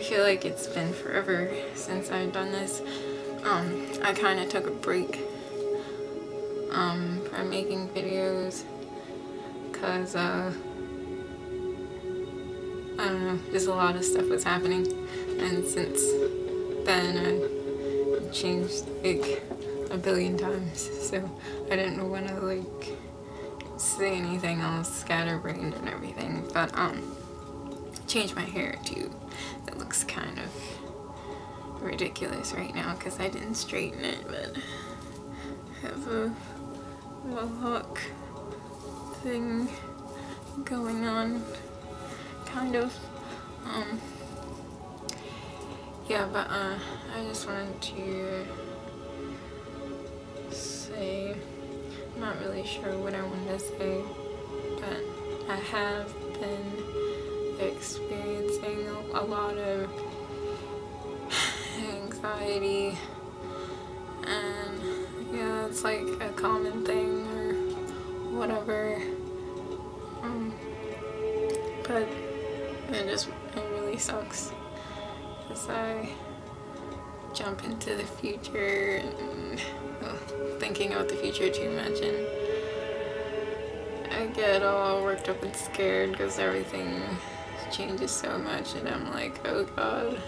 feel like it's been forever since I've done this. I kind of took a break from making videos because I don't know, just a lot of stuff was happening, and since then I changed like a billion times, so I didn't want to like say anything all scatterbrained and everything. But changed my hair too. It looks kind of ridiculous right now because I didn't straighten it, but I have a mohawk thing going on, kind of. Yeah, but I just wanted to say, I'm not really sure what I wanted to say, but I have been experiencing a lot of anxiety, and yeah, it's like a common thing or whatever, but it really sucks because I jump into the future and thinking about the future too much, and I get all worked up and scared because everything changes so much, and I'm like, oh god,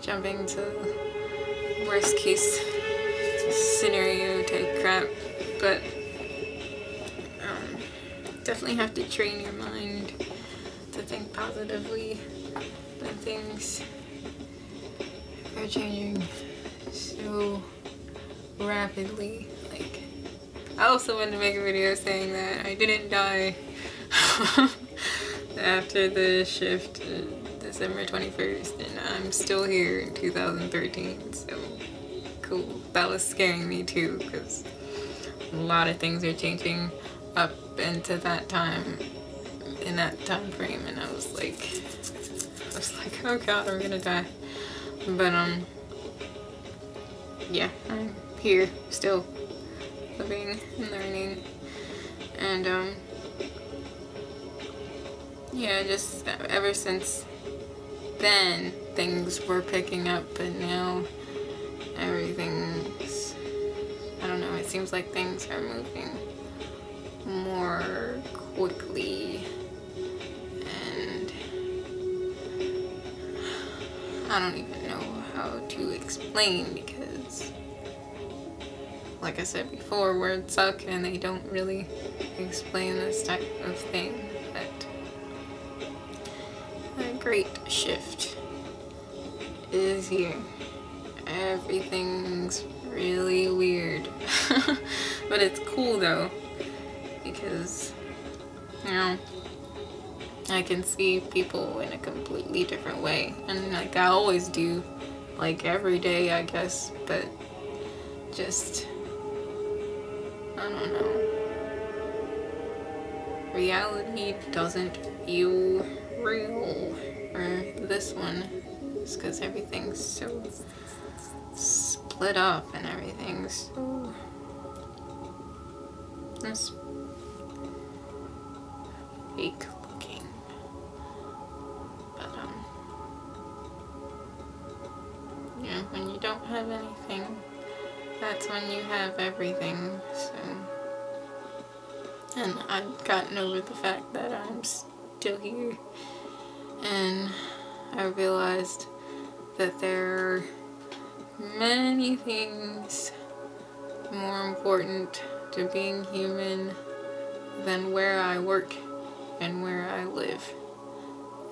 jumping to worst case scenario type crap. But definitely have to train your mind to think positively when things are changing so rapidly. Like, I also wanted to make a video saying that I didn't die after the shift December 21st, and I'm still here in 2013, so cool. That was scaring me too, because a lot of things are changing up into that time, in that time frame, and I was like, oh god, I'm gonna die. But yeah, I'm here still, living and learning, and yeah, just ever since then things were picking up, but now everything's, I don't know, it seems like things are moving more quickly, and I don't even know how to explain, because like I said before, words suck and they don't really explain this type of thing. But a great shift is here. Everything's really weird. But it's cool though, because, you know, I can see people in a completely different way, and like I always do, like every day I guess, but just, I don't know, reality doesn't feel real, or this one, just because everything's so split up and everything's so fake looking. But you know, when you don't have anything, that's when you have everything. So, and I've gotten over the fact that I'm still here, and I realized that there are many things more important to being human than where I work and where I live.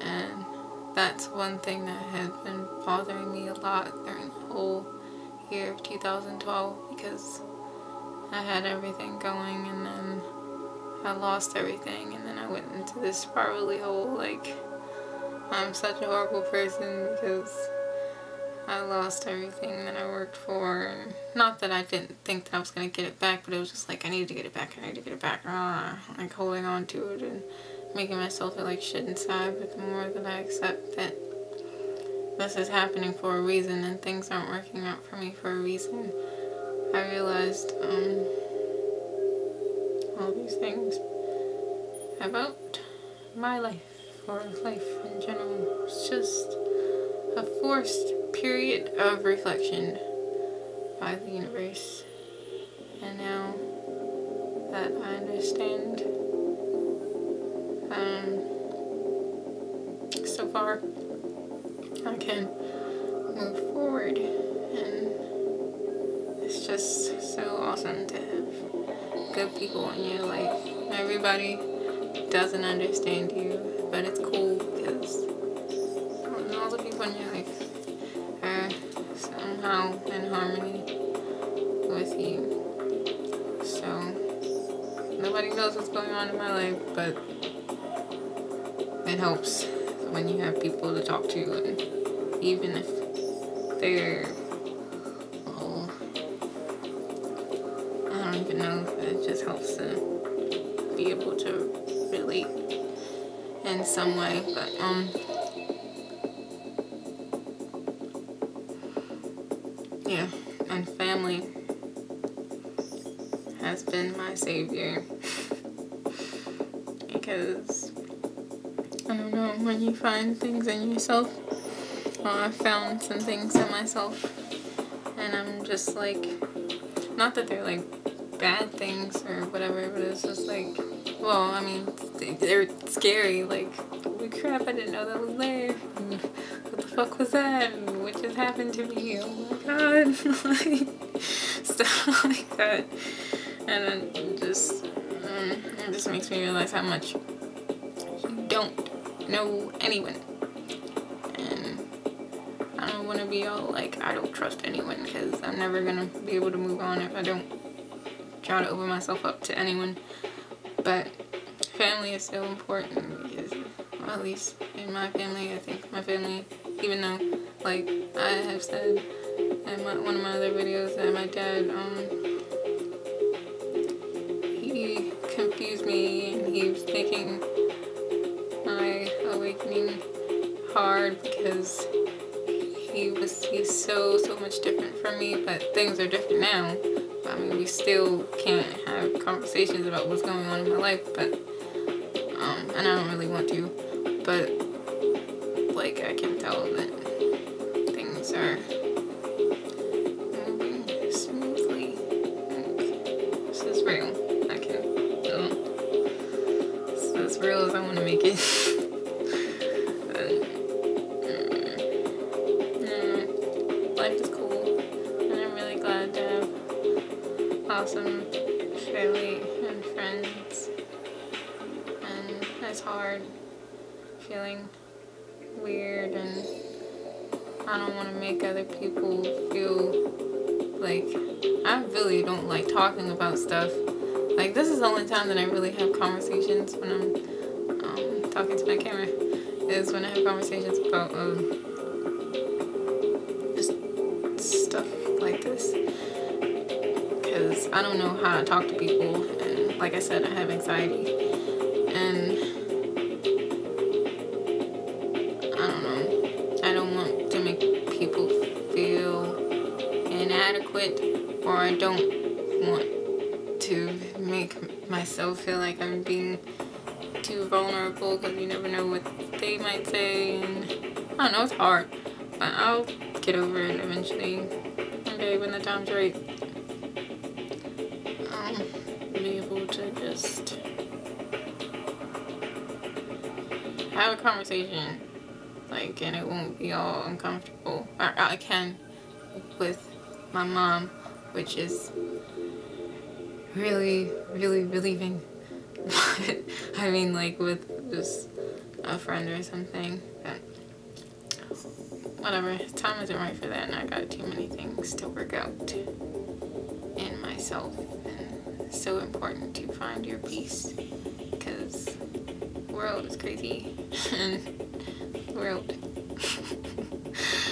And that's one thing that has been bothering me a lot during the whole year of 2012, because I had everything going and then I lost everything, and then I went into this spirally hole, like I'm such a horrible person because I lost everything that I worked for. And not that I didn't think that I was going to get it back, but it was just like, I need to get it back, I need to get it back. Like holding on to it and making myself feel like shit inside. But the more that I accept that this is happening for a reason and things aren't working out for me for a reason, I realized all these things about my life, or life in general. It's just a forced period of reflection by the universe. And now that I understand, so far, I can move forward, and it's just so awesome to have good people in your life. Everybody doesn't understand you, but it's cool because all the people in your life are somehow in harmony with you. So nobody knows what's going on in my life, but it helps when you have people to talk to, and even if they're, oh, I don't even know, it just helps to be able to relate in some way. But yeah, and family has been my savior because I don't know, when you find things in yourself, I found some things in myself, and I'm just like, not that they're like bad things or whatever, but it's just like, well, I mean, they're scary, like, holy crap, I didn't know that was there, and what the fuck was that, and what just happened to me, oh my god, like, stuff like that, and it just makes me realize how much you don't know anyone. And I don't want to be all like, I don't trust anyone, because I'm never gonna be able to move on if I don't try to open myself up to anyone. But family is so important because, well, at least in my family, I think my family, even though, like I have said in one of my other videos, that my dad, he confused me, and he was making my awakening hard because he's so much different from me, but things are different now. I mean, we still can't have conversations about what's going on in my life, but and I don't really want to, but like, I can tell that things are moving smoothly. Like, this is real. I can feel it's as real as I want to make it. Life is cool, and I'm really glad to have awesome family and friends. And it's hard feeling weird, and I don't want to make other people feel like, I really don't like talking about stuff. Like, this is the only time that I really have conversations when I'm talking to my camera, is when I have conversations about stuff like this, because I don't know how to talk to people, and like I said, I have anxiety, and I don't know, I don't want to make people feel inadequate, or I don't want to make myself feel like I'm being too vulnerable, because you never know what they might say, and I don't know, it's hard, but I'll get over it eventually. Okay, when the time's right, I'll be able to just have a conversation, like, and it won't be all uncomfortable. I can with my mom, which is really relieving. But I mean, like, with just a friend or something, but whatever, time isn't right for that, and I got too many things to work out in myself, and it's so important to find your peace, because the world is crazy, and the world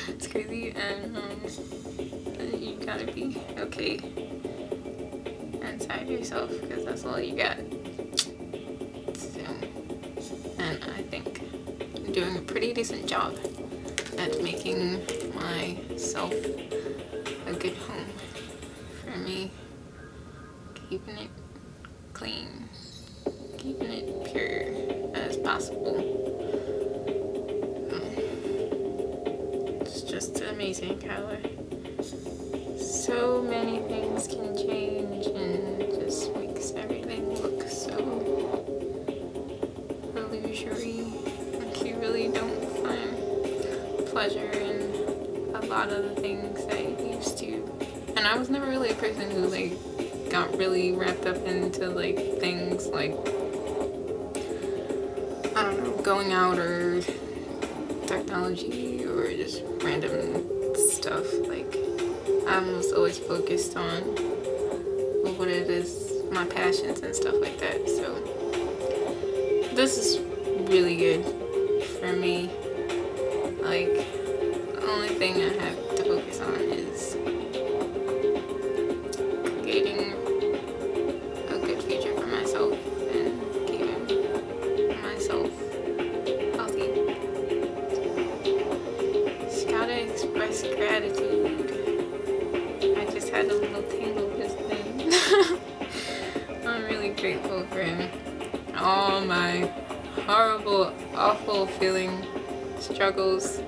it's crazy, and you gotta be okay inside yourself, because that's all you got. So, and I think I'm doing a pretty decent job at making myself a good home for me, keeping it clean, keeping it pure as possible. It's amazing how so many things can change and it just makes everything look so illusory. Like you really don't find pleasure in a lot of the things that you used to. And I was never really a person who like got really wrapped up into like things like, I don't know, going out or technology or just random stuff. Like I'm just always focused on what it is, my passions and stuff like that. So this is really good for me. Like the only thing I have to focus on is creating a good future for myself and keeping myself healthy. Just gotta express gratitude. I just had a little tingle just then. I'm really grateful for all my horrible, awful feeling struggles,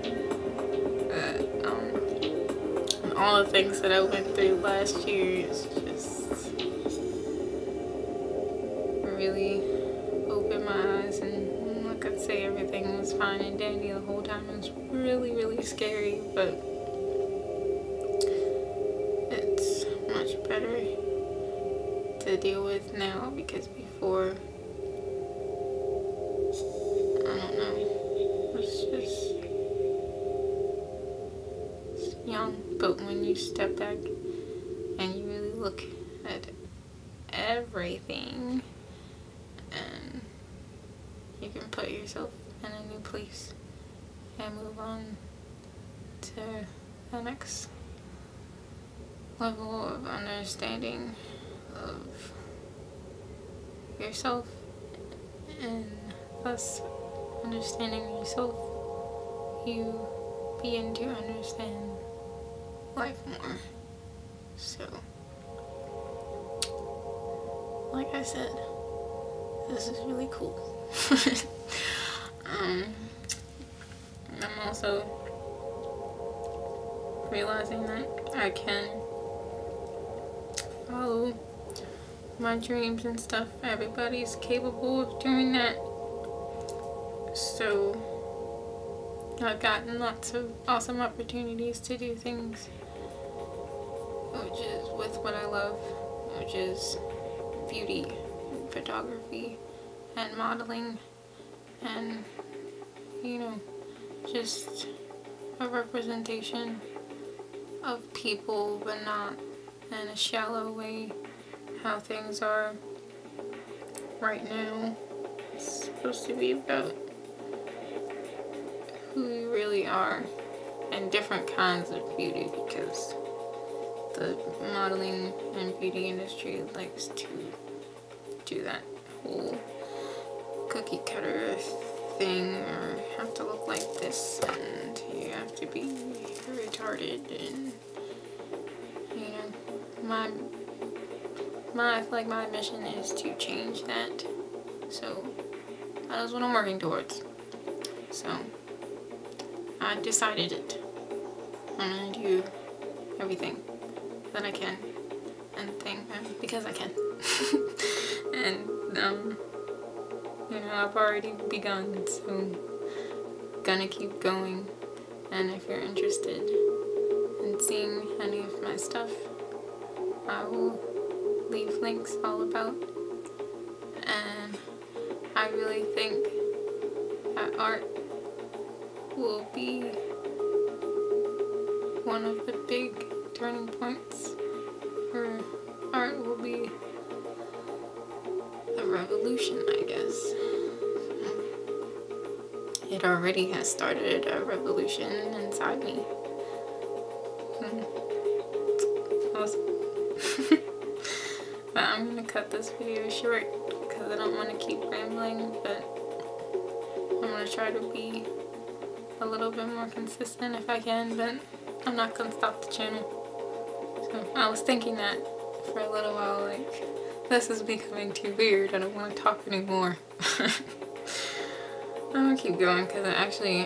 and all the things that I went through last year. It's just really opened my eyes, and like I say, everything was fine and dandy the whole time. It was really, really scary, but it's much better to deal with now, because before, I don't know, it's young. But when you step back and you really look at everything and you can put yourself in a new place and move on to the next level of understanding of yourself, and thus understanding yourself, you begin to understand life more. So, like I said, this is really cool. I'm also realizing that I can follow my dreams and stuff. Everybody's capable of doing that. So I've gotten lots of awesome opportunities to do things, which is with what I love, which is beauty and photography and modeling, and you know, just a representation of people, but not in a shallow way, how things are right now. It's supposed to be about who you really are and different kinds of beauty, because the modeling and beauty industry likes to do that whole cookie cutter thing, or have to look like this and you have to be retarded, and you know, I feel like my mission is to change that. So that is what I'm working towards. So I decided it. I'm gonna do everything that I can and because I can. And you know, I've already begun, so gonna keep going. And if you're interested in seeing any of my stuff, I will leave links all about. And I really think that art will be one of the big turning points, or art will be a revolution, I guess. It already has started a revolution inside me. Awesome. But I'm gonna cut this video short because I don't want to keep rambling, but I'm gonna try to be a little bit more consistent if I can, but I'm not gonna stop the channel. So I was thinking that for a little while, like, this is becoming too weird, I don't want to talk anymore. I'm gonna keep going because I actually